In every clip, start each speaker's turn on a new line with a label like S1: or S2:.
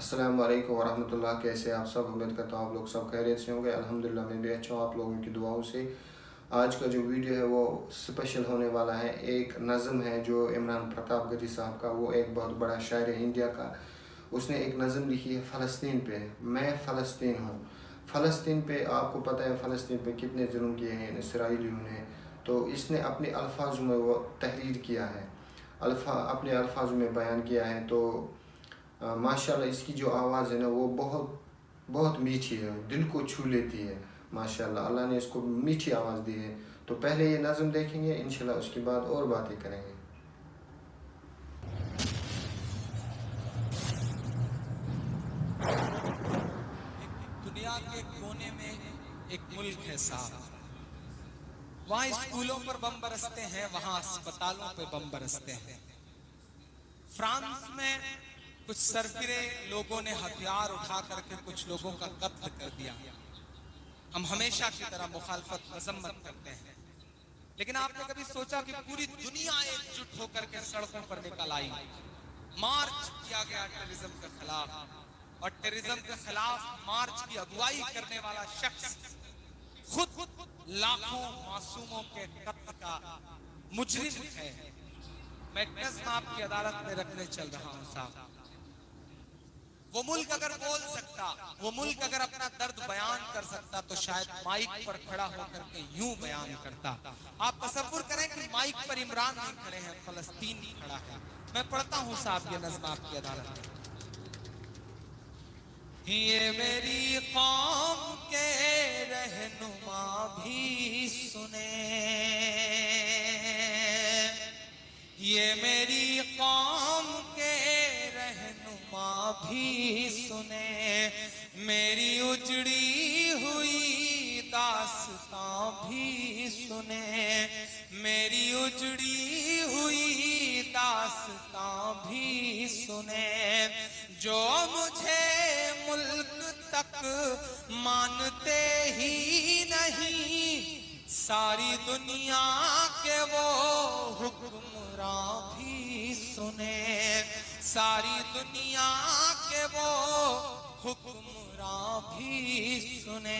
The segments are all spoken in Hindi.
S1: अस्सलाम वालेकुम वरहमतुल्लाह। कैसे आप सब? उम्मीद करता हूँ आप लोग सब खैरियत से होंगे। अल्हम्दुलिल्लाह मैं भी अच्छा हूँ आप लोगों की दुआओं से। आज का जो वीडियो है वो स्पेशल होने वाला है। एक नज़म है जो इमरान प्रतापगढ़ी साहब का, वो एक बहुत बड़ा शायर है इंडिया का। उसने एक नज़म लिखी है फ़लस्तीन पे। मैं फ़लस्तीन हूँ। फ़लस्तीन पे आपको पता है फ़लस्तीन पे कितने जुल्म किए हैं इसराइलियों ने। तो इसने अपने अल्फाज में वो तहरीर किया है, अपने अल्फाज में बयान किया है। तो माशाल्लाह इसकी जो आवाज़ है ना वो बहुत बहुत मीठी है, दिल को छू लेती है। माशाल्लाह अल्लाह ने इसको मीठी आवाज़ दी है। तो पहले ये नज़म देखेंगे, इंशाल्लाह उसके बाद और बातें करेंगे।
S2: दुनिया के कोने में एक मुल्क है साहब, वहाँ स्कूलों पर बम बरसते हैं, वहाँ अस्पतालों पे बम बरसते हैं। फ्रांस में कुछ सरफिरे लोगों ने हथियार उठा करके कुछ लोगों का कत्ल कर दिया। हम हमेशा की तरह मुखालफत मजम्मत करते हैं, लेकिन आपने कभी सोचा कि पूरी दुनिया एकजुट होकर के सड़कों पर निकल आई, मार्च किया गया टेररिज्म के खिलाफ, और टेररिज्म के खिलाफ मार्च की अगुवाई करने वाला शख्स खुद लाखों मासूमों के कत्ल का मुजरिम है। मैं एक नज़्म आपकी अदालत में रखने चल रहा हूं साहब। वो मुल्क अगर बोल सकता, वो मुल्क अगर अपना दर्द बयान कर सकता तो शायद माइक पर खड़ा होकर के यूं बयान करता। आप तसव्वुर करें कि माइक पर इमरान नहीं खड़े हैं, फलस्तीन खड़ा है। मैं पढ़ता हूं साहब ये नज़्म आपकी अदालत में। ये मेरी कौम के रहनुमा भी सुने, ये मेरी कौम के रहनुमा भी सुने, मेरी उजड़ी हुई दास्तां भी सुने, मेरी उजड़ी हुई दास्तां भी सुने। जो मुझे मुल्क तक मानते ही नहीं, सारी दुनिया के वो हुक्मरां भी सुने, सारी दुनिया के वो हुक्मरां भी सुने।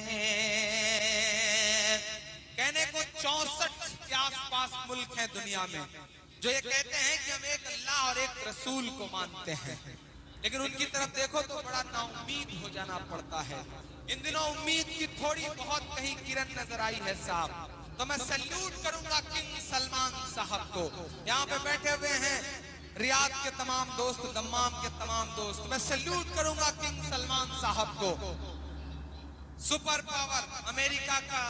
S2: कहने को 64 के आसपास मुल्क हैं दुनिया में जो ये कहते हैं कि हम एक अल्लाह और एक रसूल को मानते हैं, लेकिन उनकी तरफ देखो तो बड़ा नाउम्मीद हो जाना पड़ता है। इन दिनों उम्मीद की थोड़ी बहुत कहीं किरण नजर आई है साहब। तो मैं सल्यूट करूंगा किंग सलमान साहब को। यहाँ पे बैठे हुए हैं रियाद के तमाम दोस्त, दम्माम के तमाम दोस्त, मैं सल्यूट करूंगा किंग सलमान साहब को। सुपर पावर, अमेरिका का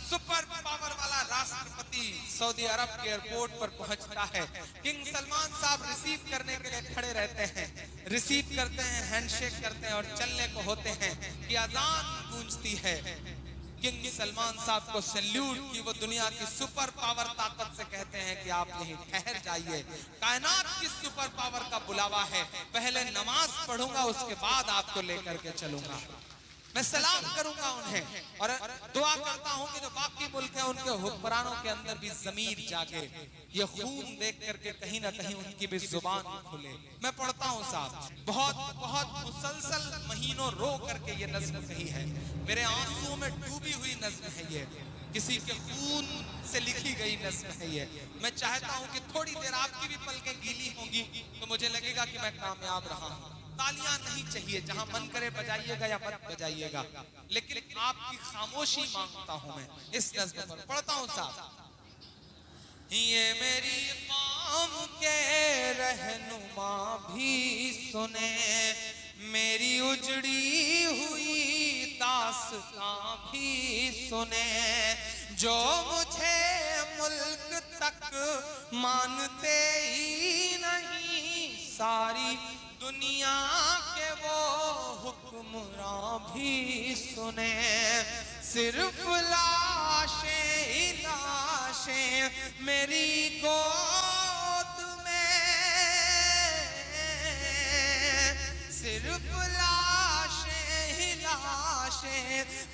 S2: सुपर पावर वाला राष्ट्रपति सऊदी अरब के एयरपोर्ट पर पहुंचता है। किंग सलमान साहब रिसीव करने के लिए खड़े रहते हैं, रिसीव करते हैं, हैंडशेक करते हैं और चलने को होते हैं कि अजान गूंजती है। किंग सलमान साहब को सैल्यूट कि वो दुनिया की सुपर पावर ताकत से कहते हैं कि आप यहीं ठहर जाइए, कायनात की सुपर पावर का बुलावा है, पहले नमाज पढ़ूंगा उसके बाद आपको लेकर के चलूंगा। मैं सलाम करूंगा उन्हें और दुआ करता हूं कि जो बाकी मुल्क हैं उनके हुक्मरानों के अंदर भी ज़मीर जागे, ये खून देख करके कहीं ना कहीं उनकी भी जुबान खुले। मैं पढ़ता हूं साहब, बहुत बहुत मुसलसल महीनों रो करके ये नज़्म कही है, मेरे आंसुओं में डूबी हुई नज़्म है ये, किसी के खून से लिखी गई नज़्म है ये। मैं चाहता हूं कि थोड़ी देर आपकी भी पलकें गीली होंगी तो मुझे लगेगा कि मैं कामयाब रहा हूं। तालियां नहीं चाहिए, जहां मन करे बजाइएगा या मत बजाइएगा, लेकिन आपकी खामोशी मांगता हूं मैं इस नज़्म पर। पढ़ता हूं साहब। ये मेरी कौम के रहनुमा भी सुने, मेरी उजड़ी हुई दास्तां भी सुने, जो मुझे मुल्क तक मानते ही नहीं, सारी दुनिया के वो हुक्मरां भी सुने, सिर्फ लाशें ही लाशें मेरी गोद में, सिर्फ लाशें ही लाशें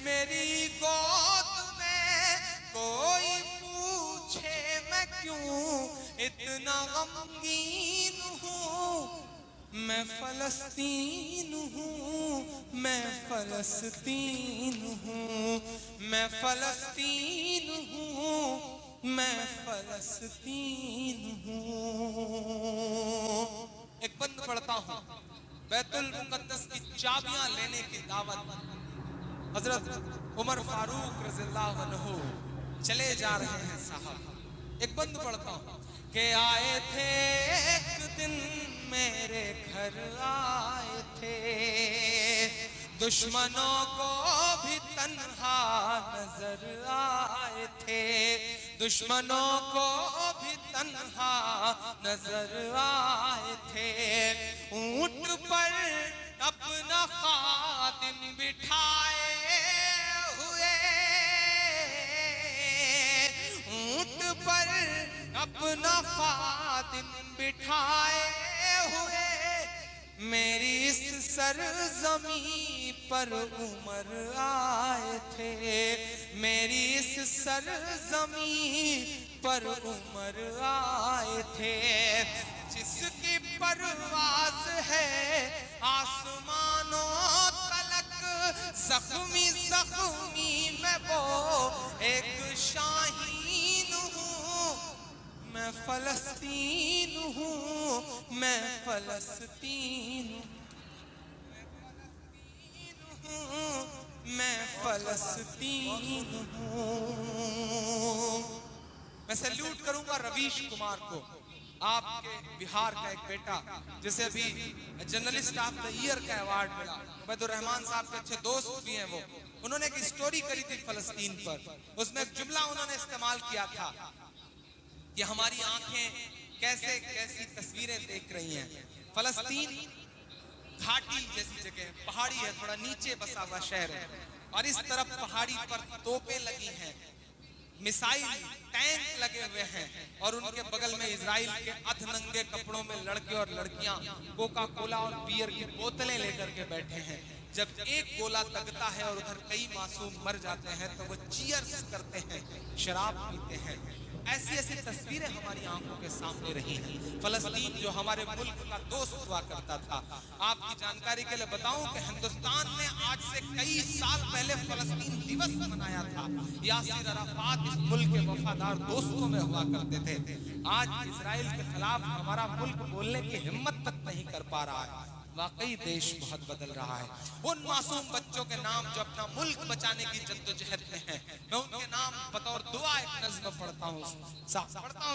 S2: मेरी गोद में, कोई पूछे मैं क्यों इतना गमगीन हूँ, मैं फलस्तीन हूँ। मैं फलस्तीन हूँ, मैं फलस्तीन हूँ, मैं फलस्तीन हूँ। एक बंद पढ़ता हूँ। बैतुल मुकद्दस की चाबियां लेने की दावत हजरत उमर फारूक रज़ियल्लाहु अन्हु चले जा रहे हैं साहब। एक बंद पढ़ता हूँ कि आए थे एक दिन मेरे घर आए थे, दुश्मनों को भी तन्हा नजर आए थे, दुश्मनों को भी तन्हा नजर आए थे। ऊंट पर अपना खादिम बिठाए हुए, ऊंट पर अपना खादिम बिठाए हुए, मेरी इस सरजमी पर उमर आए थे, मेरी इस सरजमी पर उमर आए थे। जिसकी परवाज़ है आसमानों तलक, ज़ख्मी ज़ख्मी मैं वो एक शाहीन हूँ, मैं फलस्तीन हूँ, मैं फलस्तीन हूँ, मैं फलस्तीन हूँ। मैं सैल्यूट करूंगा रवीश कुमार को, आपके बिहार का एक बेटा जिसे अभी जर्नलिस्ट ऑफ द ईयर का अवार्ड मिला। उबैदुर रहमान साहब के अच्छे दोस्त भी हैं वो। उन्होंने एक स्टोरी करी थी फलस्तीन पर, उसमें एक जुमला उन्होंने इस्तेमाल किया था कि हमारी आंखें कैसे कैसी तस्वीरें देख रही हैं। फलस्तीन घाटी जैसी जगह, पहाड़ी है, थोड़ा नीचे बसा हुआ शहर है, और इस तरफ पहाड़ी पर तोपें लगी हैं, मिसाइल टैंक लगे हुए हैं, और उनके बगल में इजराइल के अधनंगे कपड़ों में लड़के और लड़कियां कोका कोला और बियर की बोतलें लेकर के बैठे हैं। जब एक गोला दगता है और उधर कई मासूम मर जाते हैं तो वो चीयर्स करते हैं, शराब पीते हैं। ऐसी ऐसी तस्वीरें हमारी आंखों के सामने रही हैं। फलस्तीन जो हमारे मुल्क का दोस्त हुआ करता था। आपकी जानकारी के लिए बताऊं कि हिंदुस्तान ने आज से कई साल पहले फलस्तीन दिवस मनाया था। यासिर अराफात इस मुल्क के वफादार दोस्तों में हुआ करते थे। आज इजराइल के खिलाफ हमारा मुल्क बोलने की हिम्मत तक नहीं कर पा रहा है। वाकई देश बहुत बदल रहा है। उन मासूम बच्चों के नाम जो अपना मुल्क बचाने की जद्दोजहद में हैं, मैं उनके नाम बतौर दुआ एक नज़्म पढ़ता हूँ,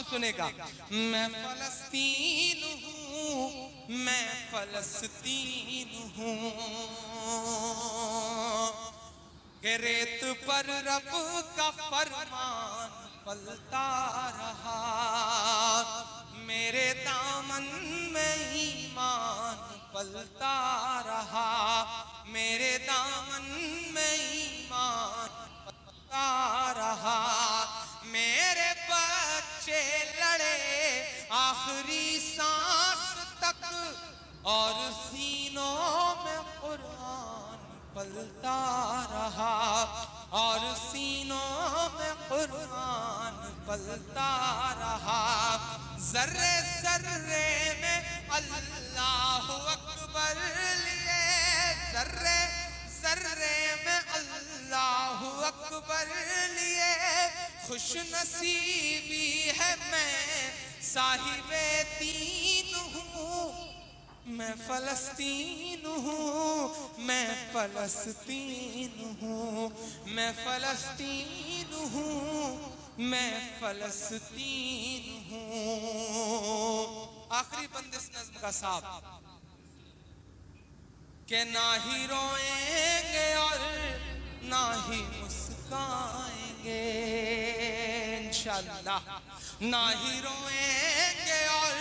S2: सुनेगा। मैं फलस्तीन हूँ, मैं फलस्तीन हूँ, कि रेत पर रब का फरमान पलता रहा, मेरे दामन में ईमान पलता रहा, मेरे दामन में ईमान पलता रहा। मेरे बच्चे लड़े आखिरी सांस तक, और सीनों में कुरान पलता रहा, और सीनों में कुरान पलता रहा। जर्रे जर्रे में अल्लाह अकबर लिए, जर्रे जर्रे में अल्लाह अकबर लिए, खुश नसीबी है मैं साहिबे दीन हूँ, मैं फलस्तीन हूँ, मैं फलस्तीन हूँ, मैं फलस्तीन हूँ, मैं फलस्तीन हूँ। आखिरी बंदिश नज़्म का साहब के ना ही रोएंगे और ना ही मुस्काएंगे, इंशाअल्लाह ना ही रोएंगे और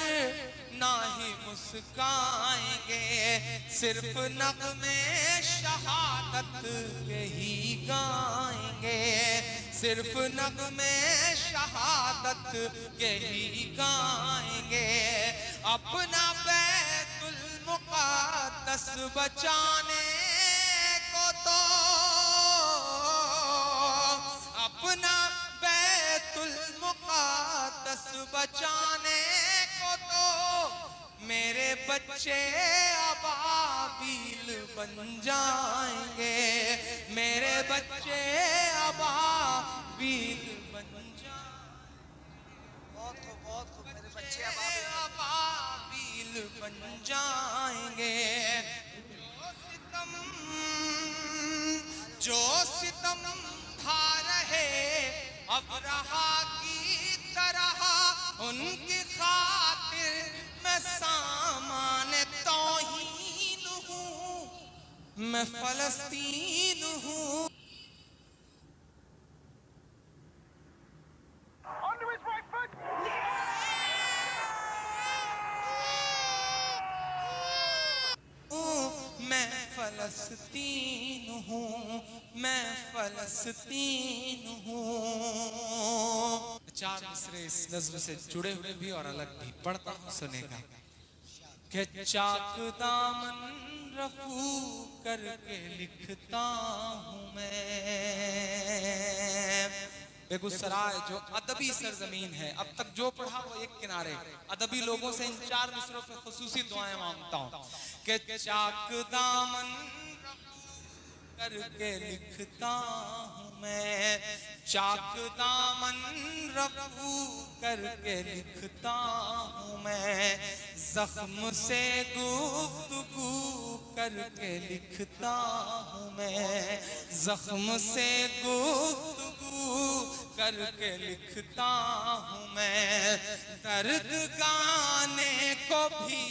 S2: ना ही मुस्काएंगे, सिर्फ नग़्मे शहादत के ही गाएंगे, सिर्फ नग़्मे शहादत के ही गाएंगे। अपना बैतुल मुक़द्दस बचाने को तो, अपना बैतुल मुक़द्दस बचाने को तो मेरे बच्चे अबाबील बन जाएंगे, मेरे बच्चे अबाबील बन जाएंगे, बहुत खूब मेरे बच्चे अबाबील बन जाएंगे। जो सितम था रहे अब रहा की तरह, उनकी खातिर मैं सामान तौहीन हूँ, मैं फलस्तीन हूँ। मैं फलस्तीन हूँ, मैं फलस्तीन हूँ। चार मिसरे इस नज़्म से जुड़े हुए भी और अलग भी पढ़ता हूँ, सुनेगा। कि चाक दामन रफू करके लिखता हूँ मैं। बेगूसराय जो अदबी सरजमीन है, अब तक जो पढ़ा वो एक किनारे, अदबी लोगों से इन चार मिसरों पे खुसूसी दुआएं मांगता हूँ। कि चाक दामन करके लिखता हूँ मैं, चाक दामन रफू करके लिखता हूँ मैं, जख्म से गुफ्तगू करके लिखता हूँ मैं, जख्म से गुफ्तगू करके लिखता हूँ मैं। दर्द गाने को भी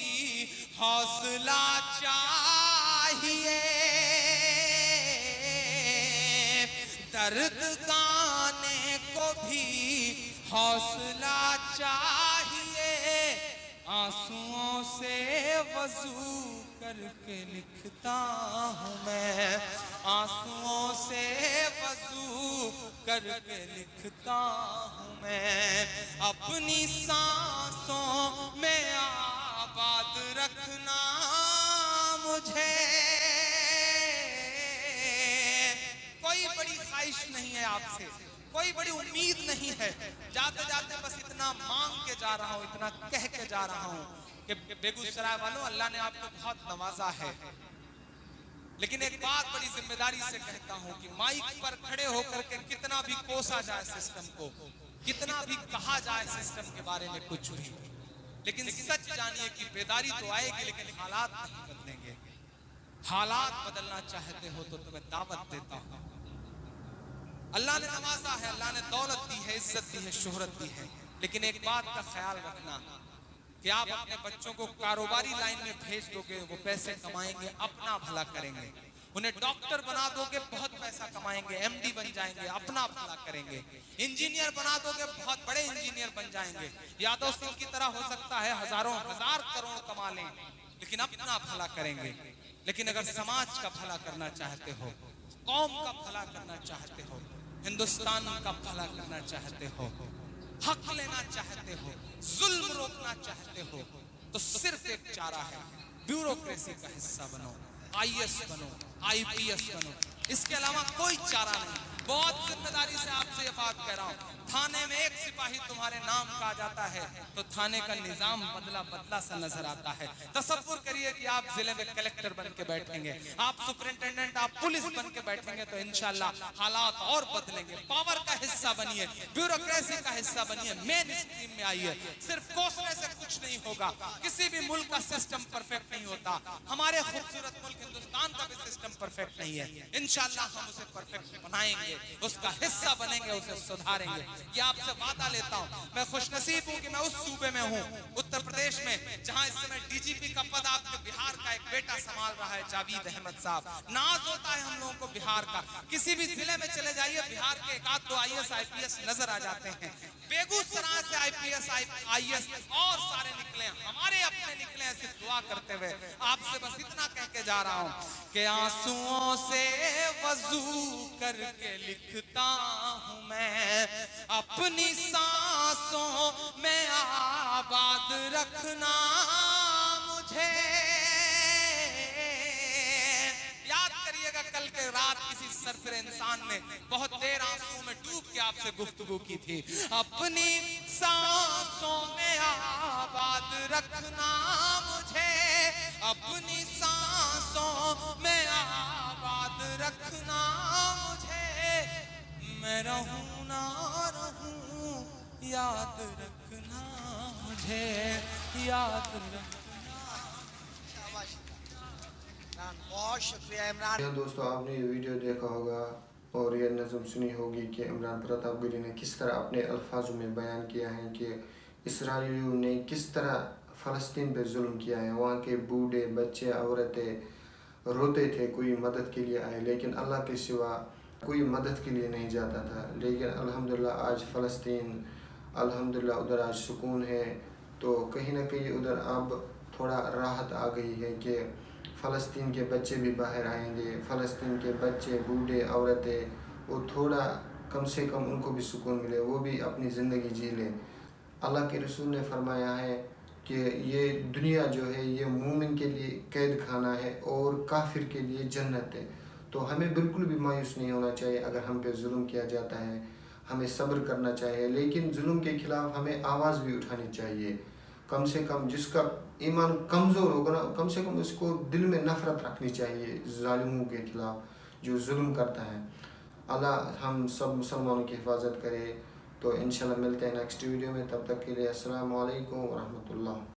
S2: हौसला चाहिए, दर्द गाने को भी हौसला चाहिए। आंसुओं से वजू करके लिखता हूँ मैं, आंसुओं से वजू करके लिखता हूँ मैं। अपनी सांसों में आबाद रखना मुझे, कोई बड़ी ख्वाहिश नहीं है आपसे, कोई बड़ी उम्मीद नहीं है, जाते जाते बस इतना मांग के जा रहा हूँ, इतना कह के जा रहा हूँ कि बेगूसराय वालों, अल्लाह ने आपको बहुत नवाजा है। लेकिन एक बात बड़ी जिम्मेदारी से कहता हूँ कि माइक पर खड़े होकर के कितना भी कोसा जाए सिस्टम को, कितना भी कहा जाए सिस्टम के बारे में कुछ भी, लेकिन सच जानिए कि बेदारी तो आएगी, लेकिन हालात नहीं बदलेंगे। हालात बदलना चाहते हो तो तुम्हें दावत देता हूँ। अल्लाह ने नवाजा है, अल्लाह ने दौलत दी है, इज्जत दी है, शोहरत दी है, लेकिन एक बात का ख्याल रखना कि आप अपने बच्चों को कारोबारी लाइन में भेज दोगे, वो पैसे कमाएंगे, अपना भला करेंगे। उन्हें डॉक्टर बना दोगे, बहुत पैसा कमाएंगे, एमडी बन जाएंगे, अपना भला करेंगे। इंजीनियर बना दोगे, बहुत बड़े इंजीनियर बन जाएंगे। यादव सिंह की तरह हो सकता है हजारों हजार करोड़ कमा लें, लेकिन अपना भला करेंगे। लेकिन अगर समाज का भला करना चाहते हो, कौम का भला करना चाहते हो, हिंदुस्तान का भला करना चाहते हो, हक लेना चाहते हो, जुल्म रोकना चाहते हो, तो सिर्फ एक चारा है, ब्यूरोक्रेसी का हिस्सा बनो, आईएएस बनो, आईपीएस बनो, इसके अलावा कोई चारा नहीं। बहुत जिम्मेदारी से आपसे ये बात कह रहा हूँ। थाने में एक सिपाही तुम्हारे नाम का आ जाता है तो थाने का निजाम बदला बदला सा नजर आता है। तसव्वुर करिए कि आप जिले में कलेक्टर बन के बैठेंगे, आप सुपरिंटेंडेंट, आप पुलिस बन के बैठेंगे तो इंशाल्लाह हालात और बदलेंगे। पावर का हिस्सा बनिए, ब्यूरोक्रेसी का हिस्सा बनिए, मेन स्ट्रीम में आइए। सिर्फ कोसने से कुछ नहीं होगा, किसी भी मुल्क का सिस्टम परफेक्ट नहीं होता। हमारे खूबसूरत मुल्क हिंदुस्तान का भी सिस्टम परफेक्ट नहीं है। इंशाल्लाह हम उसे परफेक्ट बनाएंगे, उसका हिस्सा बनेंगे, उसे सुधारेंगे। ये आपसे वादा लेता हूँ। मैं खुशनसीब हूँ कि मैं उस सूबे में हूँ, उत्तर प्रदेश में, जहाँ इस समय डीजीपी का पद आपके बिहार का एक बेटा संभाल रहा है, जावेद अहमद साहब। नाज होता है हम लोगों को बिहार का। किसी भी जिले में चले जाइए, बिहार के एक आध दो आईएएस आईपीएस नजर आ जाते हैं। बेगूसराय से आईपीएस आईएएस और सारे निकले, हमारे अपने निकले, ऐसे दुआ करते हुए आपसे बस इतना कह के जा रहा हूँ कि आंसुओं से वजू करके लिखता हूँ मैं, अपनी सांसों में आबाद रखना मुझे। याद करिएगा कल के रात किसी सरफिर इंसान ने बहुत देर आंसुओं में डूब के आपसे गुफ्तगू की थी। अपनी सांसों में आबाद रखना मुझे, अपनी सांसों में आबाद रखना मुझे, मैं रहूं ना रहूं याद रखना मुझे, याद रखना।
S3: बहुत शुक्रिया इमरान।
S1: यहाँ दोस्तों आपने ये वीडियो देखा होगा और ये नज़म सुनी होगी कि इमरान प्रतापगढ़ी ने किस तरह अपने अल्फाजों में बयान किया है कि इसराइलियों ने किस तरह फ़लस्तीन पे जुल्म किया है। वहाँ के बूढ़े बच्चे औरतें रोते थे कोई मदद के लिए आए, लेकिन अल्लाह के सिवा कोई मदद के लिए नहीं जाता था। लेकिन अल्हम्दुलिल्लाह आज फ़लस्तीन अल्हम्दुलिल्लाह उधर आज सुकून है। तो कहीं ना कहीं उधर अब थोड़ा राहत आ गई है कि फ़लस्तीन के बच्चे भी बाहर आएंगे। फ़लस्तीन के बच्चे बूढ़े औरतें वो थोड़ा कम से कम उनको भी सुकून मिले, वो भी अपनी ज़िंदगी जी लें। अल्लाह के रसूल ने फरमाया है कि ये दुनिया जो है ये मोमिन के लिए कैद खाना है और काफिर के लिए जन्नत है। तो हमें बिल्कुल भी मायूस नहीं होना चाहिए अगर हम पे जुल्म किया जाता है, हमें सब्र करना चाहिए, लेकिन जुल्म के ख़िलाफ़ हमें आवाज़ भी उठानी चाहिए। कम से कम जिसका ईमान कमज़ोर होगा ना, कम से कम उसको दिल में नफ़रत रखनी चाहिए ज़ालिमों के ख़िलाफ़ जो जुल्म करता है। अल्लाह हम सब मुसलमानों की हिफाजत करे। तो इंशाल्लाह मिलते हैं नेक्स्ट वीडियो में, तब तक के लिए अस्सलामु अलैकुम व रहमतुल्लाह।